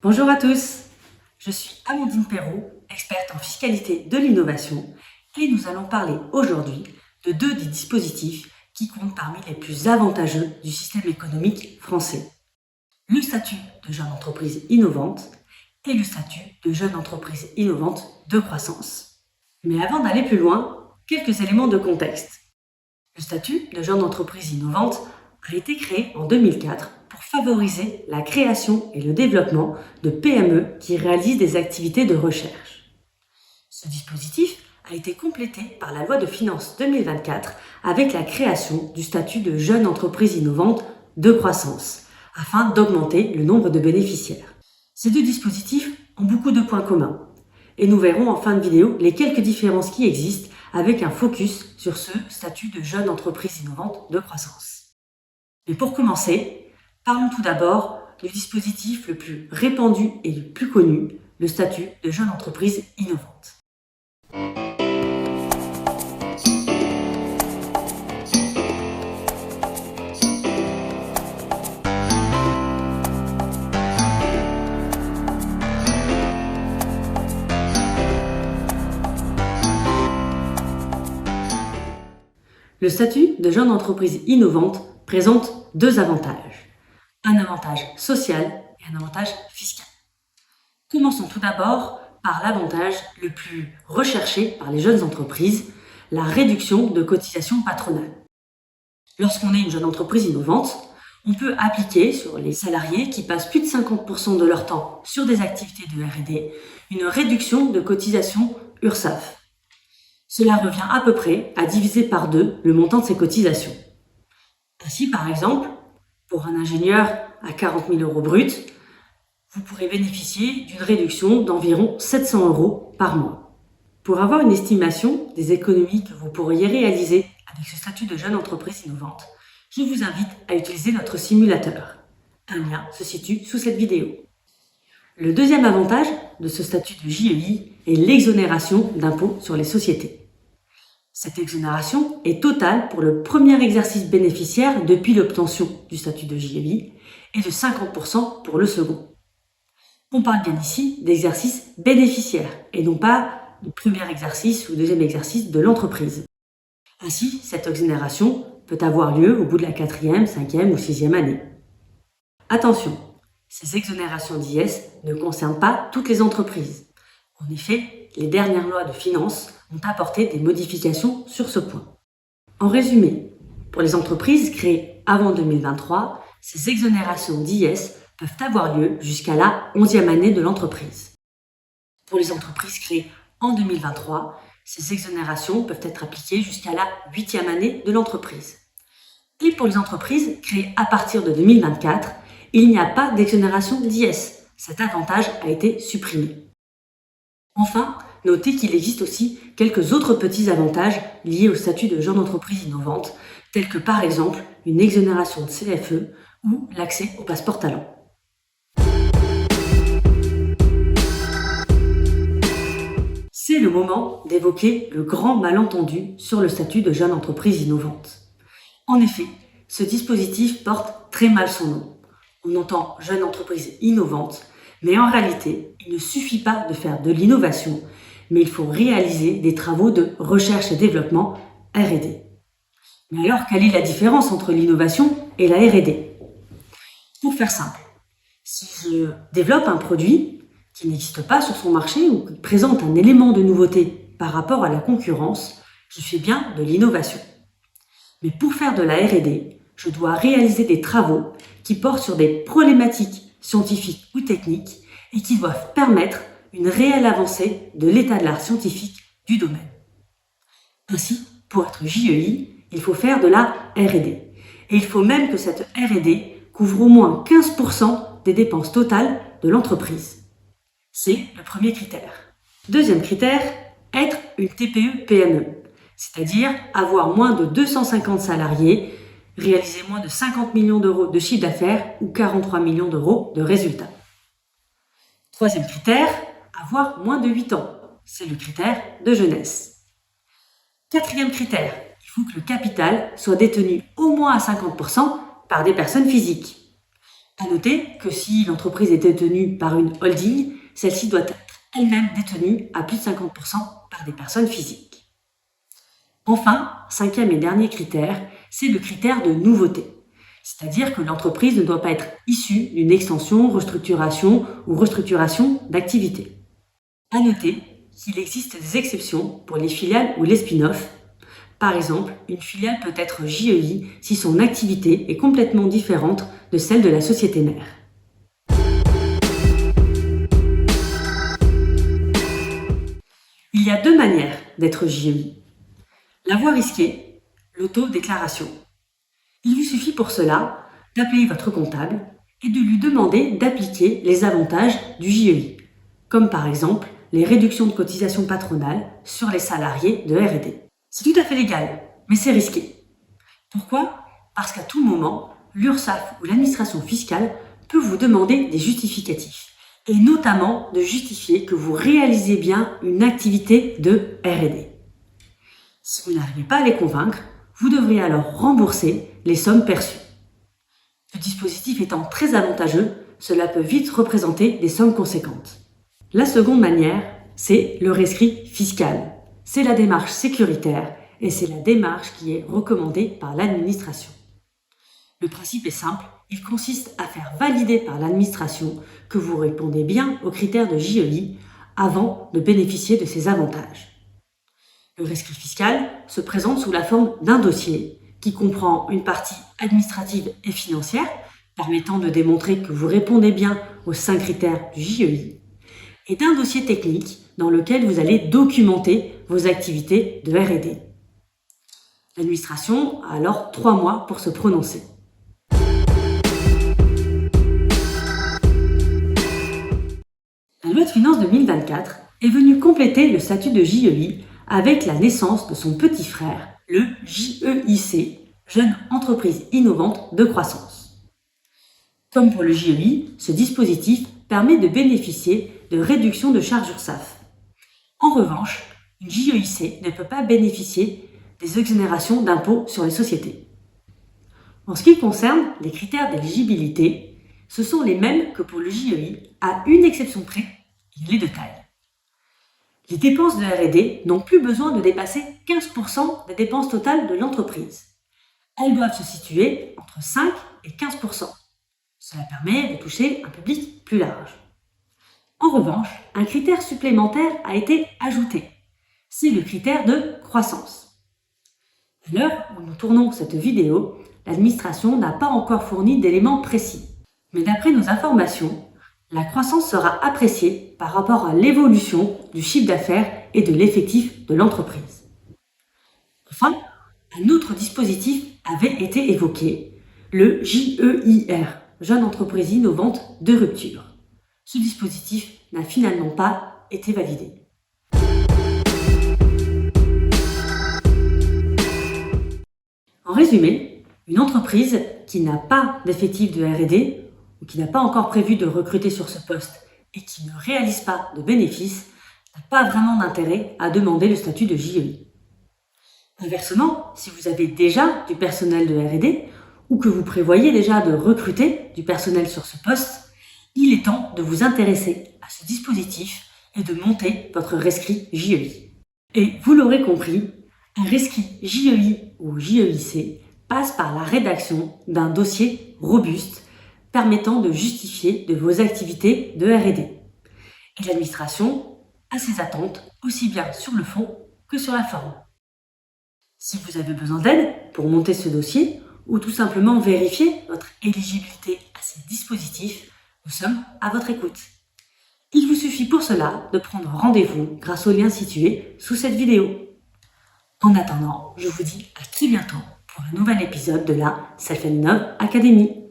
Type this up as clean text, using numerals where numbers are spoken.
Bonjour à tous, je suis Amandine Perrault, experte en fiscalité de l'innovation et nous allons parler aujourd'hui de deux des dispositifs qui comptent parmi les plus avantageux du système économique français. Le statut de jeune entreprise innovante et le statut de jeune entreprise innovante de croissance. Mais avant d'aller plus loin, quelques éléments de contexte. Le statut de jeune entreprise innovante a été créé en 2004 pour favoriser la création et le développement de PME qui réalisent des activités de recherche. Ce dispositif a été complété par la loi de finances 2024 avec la création du statut de jeune entreprise innovante de croissance, afin d'augmenter le nombre de bénéficiaires. Ces deux dispositifs ont beaucoup de points communs, et nous verrons en fin de vidéo les quelques différences qui existent avec un focus sur ce statut de jeune entreprise innovante de croissance. Mais pour commencer, parlons tout d'abord du dispositif le plus répandu et le plus connu, le statut de jeune entreprise innovante. Le statut de jeune entreprise innovante présente deux avantages. Un avantage social et un avantage fiscal. Commençons tout d'abord par l'avantage le plus recherché par les jeunes entreprises, la réduction de cotisations patronales. Lorsqu'on est une jeune entreprise innovante, on peut appliquer sur les salariés qui passent plus de 50% de leur temps sur des activités de R&D une réduction de cotisations URSSAF. Cela revient à peu près à diviser par 2 le montant de ces cotisations. Ainsi, par exemple, pour un ingénieur à 40 000 € bruts, vous pourrez bénéficier d'une réduction d'environ 700 € par mois. Pour avoir une estimation des économies que vous pourriez réaliser avec ce statut de jeune entreprise innovante, je vous invite à utiliser notre simulateur. Un lien se situe sous cette vidéo. Le deuxième avantage de ce statut de JEI est l'exonération d'impôt sur les sociétés. Cette exonération est totale pour le premier exercice bénéficiaire depuis l'obtention du statut de JEI et de 50% pour le second. On parle bien ici d'exercice bénéficiaire et non pas du premier exercice ou deuxième exercice de l'entreprise. Ainsi, cette exonération peut avoir lieu au bout de la 4e, 5e ou 6e année. Attention, ces exonérations d'IS ne concernent pas toutes les entreprises. En effet, les dernières lois de finances ont apporté des modifications sur ce point. En résumé, pour les entreprises créées avant 2023, ces exonérations d'IS peuvent avoir lieu jusqu'à la 11e année de l'entreprise. Pour les entreprises créées en 2023, ces exonérations peuvent être appliquées jusqu'à la 8e année de l'entreprise. Et pour les entreprises créées à partir de 2024, il n'y a pas d'exonération d'IS. Cet avantage a été supprimé. Enfin, notez qu'il existe aussi quelques autres petits avantages liés au statut de jeune entreprise innovante, tels que par exemple une exonération de CFE ou l'accès au passeport talent. C'est le moment d'évoquer le grand malentendu sur le statut de jeune entreprise innovante. En effet, ce dispositif porte très mal son nom. On entend jeune entreprise innovante, mais en réalité, il ne suffit pas de faire de l'innovation, mais il faut réaliser des travaux de recherche et développement R&D. Mais alors, quelle est la différence entre l'innovation et la R&D? Pour faire simple, si je développe un produit qui n'existe pas sur son marché ou qui présente un élément de nouveauté par rapport à la concurrence, je fais bien de l'innovation. Mais pour faire de la R&D, je dois réaliser des travaux qui portent sur des problématiques scientifiques ou techniques et qui doivent permettre une réelle avancée de l'état de l'art scientifique du domaine. Ainsi, pour être JEI, il faut faire de la R&D. Et il faut même que cette R&D couvre au moins 15% des dépenses totales de l'entreprise. C'est le premier critère. Deuxième critère, être une TPE-PME, c'est-à-dire avoir moins de 250 salariés, réaliser moins de 50 millions € de chiffre d'affaires ou 43 millions € de résultats. Troisième critère, avoir moins de 8 ans. C'est le critère de jeunesse. Quatrième critère, il faut que le capital soit détenu au moins à 50% par des personnes physiques. À noter que si l'entreprise est détenue par une holding, celle-ci doit être elle-même détenue à plus de 50% par des personnes physiques. Enfin, cinquième et dernier critère, c'est le critère de nouveauté. C'est-à-dire que l'entreprise ne doit pas être issue d'une extension, restructuration ou restructuration d'activité. À noter qu'il existe des exceptions pour les filiales ou les spin-offs. Par exemple, une filiale peut être JEI si son activité est complètement différente de celle de la société mère. Il y a deux manières d'être JEI. La voie risquée, l'autodéclaration. Il lui suffit pour cela d'appeler votre comptable et de lui demander d'appliquer les avantages du JEI, comme par exemple les réductions de cotisations patronales sur les salariés de R&D. C'est tout à fait légal, mais c'est risqué. Pourquoi ? Parce qu'à tout moment, l'URSSAF ou l'administration fiscale peut vous demander des justificatifs, et notamment de justifier que vous réalisez bien une activité de R&D. Si vous n'arrivez pas à les convaincre, vous devrez alors rembourser les sommes perçues. Ce dispositif étant très avantageux, cela peut vite représenter des sommes conséquentes. La seconde manière, c'est le rescrit fiscal. C'est la démarche sécuritaire et c'est la démarche qui est recommandée par l'administration. Le principe est simple, il consiste à faire valider par l'administration que vous répondez bien aux critères de JEI avant de bénéficier de ces avantages. Le rescrit fiscal se présente sous la forme d'un dossier qui comprend une partie administrative et financière permettant de démontrer que vous répondez bien aux 5 critères du JEI et d'un dossier technique dans lequel vous allez documenter vos activités de R&D. L'administration a alors 3 mois pour se prononcer. La loi de finances 2024 est venue compléter le statut de JEI avec la naissance de son petit frère, le JEIC, Jeune Entreprise Innovante de Croissance. Comme pour le JEI, ce dispositif permet de bénéficier de réductions de charges URSSAF. En revanche, une JEIC ne peut pas bénéficier des exonérations d'impôts sur les sociétés. En ce qui concerne les critères d'éligibilité, ce sont les mêmes que pour le JEI, à une exception près, il est de taille. Les dépenses de R&D n'ont plus besoin de dépasser 15% des dépenses totales de l'entreprise. Elles doivent se situer entre 5 et 15%. Cela permet de toucher un public plus large. En revanche, un critère supplémentaire a été ajouté. C'est le critère de croissance. À l'heure où nous tournons cette vidéo, l'administration n'a pas encore fourni d'éléments précis. Mais d'après nos informations, la croissance sera appréciée par rapport à l'évolution du chiffre d'affaires et de l'effectif de l'entreprise. Enfin, un autre dispositif avait été évoqué, le JEIR, Jeune Entreprise Innovante de Rupture. Ce dispositif n'a finalement pas été validé. En résumé, une entreprise qui n'a pas d'effectif de R&D ou qui n'a pas encore prévu de recruter sur ce poste et qui ne réalise pas de bénéfices n'a pas vraiment d'intérêt à demander le statut de JEI. Inversement, si vous avez déjà du personnel de R&D ou que vous prévoyez déjà de recruter du personnel sur ce poste, il est temps de vous intéresser à ce dispositif et de monter votre rescrit JEI. Et vous l'aurez compris, un rescrit JEI ou JEIC passe par la rédaction d'un dossier robuste permettant de justifier de vos activités de R&D. Et l'administration a ses attentes aussi bien sur le fond que sur la forme. Si vous avez besoin d'aide pour monter ce dossier ou tout simplement vérifier votre éligibilité à ces dispositifs, nous sommes à votre écoute. Il vous suffit pour cela de prendre rendez-vous grâce au lien situé sous cette vidéo. En attendant, je vous dis à très bientôt pour un nouvel épisode de la Self & Knov Academy.